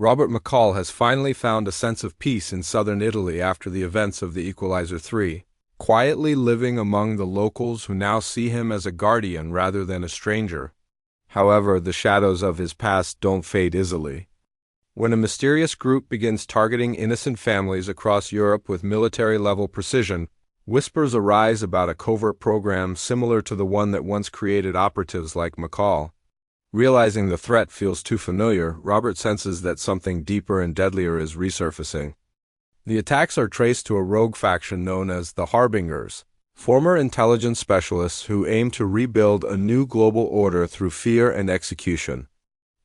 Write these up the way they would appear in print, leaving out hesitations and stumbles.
Robert McCall has finally found a sense of peace in southern Italy after the events of the Equalizer 3, quietly living among the locals who now see him as a guardian rather than a stranger. However, the shadows of his past don't fade easily. When a mysterious group begins targeting innocent families across Europe with military-level precision, whispers arise about a covert program similar to the one that once created operatives like McCall. Realizing the threat feels too familiar, Robert senses that something deeper and deadlier is resurfacing. The attacks are traced to a rogue faction known as the Harbingers, former intelligence specialists who aim to rebuild a new global order through fear and execution.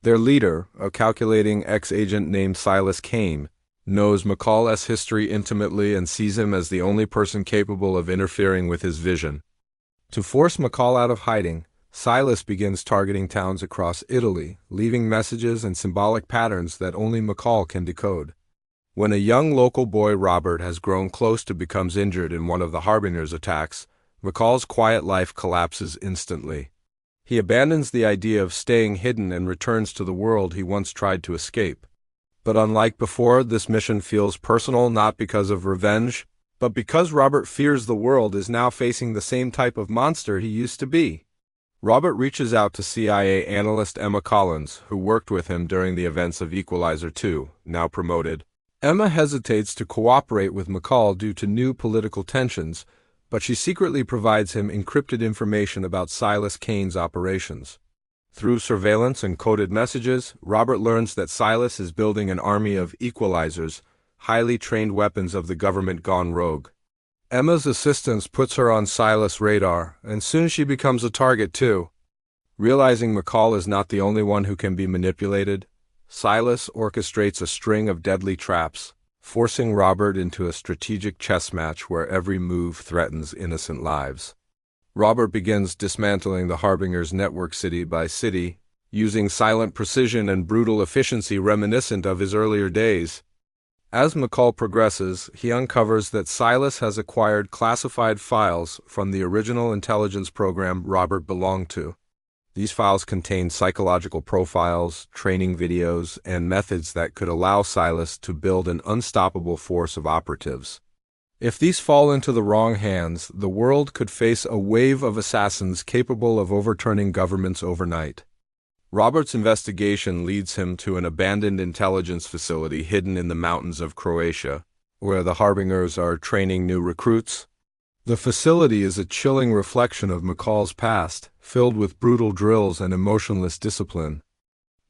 Their leader, a calculating ex-agent named Silas Kane, knows McCall's history intimately and sees him as the only person capable of interfering with his vision. To force McCall out of hiding, Silas begins targeting towns across Italy, leaving messages and symbolic patterns that only McCall can decode. When a young local boy, Robert, has grown close to becomes injured in one of the Harbingers' attacks, McCall's quiet life collapses instantly. He abandons the idea of staying hidden and returns to the world he once tried to escape. But unlike before, this mission feels personal not because of revenge, but because Robert fears the world is now facing the same type of monster he used to be. Robert reaches out to CIA analyst Emma Collins, who worked with him during the events of Equalizer 2, now promoted. Emma hesitates to cooperate with McCall due to new political tensions, but she secretly provides him encrypted information about Silas Kane's operations. Through surveillance and coded messages, Robert learns that Silas is building an army of equalizers, highly trained weapons of the government gone rogue. Emma's assistance puts her on Silas' radar, and soon she becomes a target too. Realizing McCall is not the only one who can be manipulated, Silas orchestrates a string of deadly traps, forcing Robert into a strategic chess match where every move threatens innocent lives. Robert begins dismantling the Harbingers' network city by city, using silent precision and brutal efficiency reminiscent of his earlier days. As McCall progresses, he uncovers that Silas has acquired classified files from the original intelligence program Robert belonged to. These files contain psychological profiles, training videos, and methods that could allow Silas to build an unstoppable force of operatives. If these fall into the wrong hands, the world could face a wave of assassins capable of overturning governments overnight. Robert's investigation leads him to an abandoned intelligence facility hidden in the mountains of Croatia, where the Harbingers are training new recruits. The facility is a chilling reflection of McCall's past, filled with brutal drills and emotionless discipline.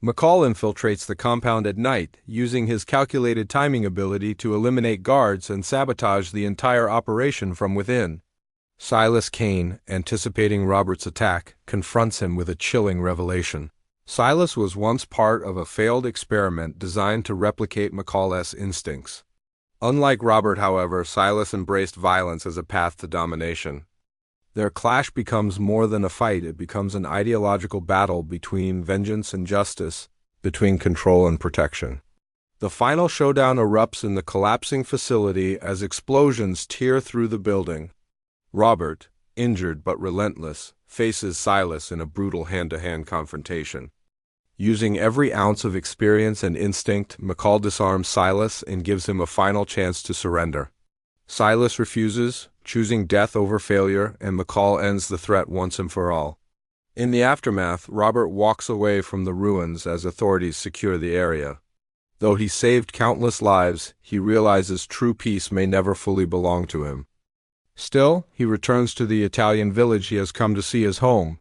McCall infiltrates the compound at night, using his calculated timing ability to eliminate guards and sabotage the entire operation from within. Silas Kane, anticipating Robert's attack, confronts him with a chilling revelation. Silas was once part of a failed experiment designed to replicate McCall's instincts. Unlike Robert, however, Silas embraced violence as a path to domination. Their clash becomes more than a fight, it becomes an ideological battle between vengeance and justice, between control and protection. The final showdown erupts in the collapsing facility as explosions tear through the building. Robert, injured but relentless, faces Silas in a brutal hand-to-hand confrontation. Using every ounce of experience and instinct, McCall disarms Silas and gives him a final chance to surrender. Silas refuses, choosing death over failure, and McCall ends the threat once and for all. In the aftermath, Robert walks away from the ruins as authorities secure the area. Though he saved countless lives, he realizes true peace may never fully belong to him. Still, he returns to the Italian village he has come to see as home.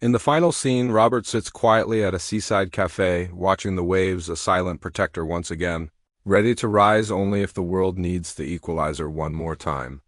In the final scene, Robert sits quietly at a seaside cafe, watching the waves, a silent protector once again, ready to rise only if the world needs the equalizer one more time.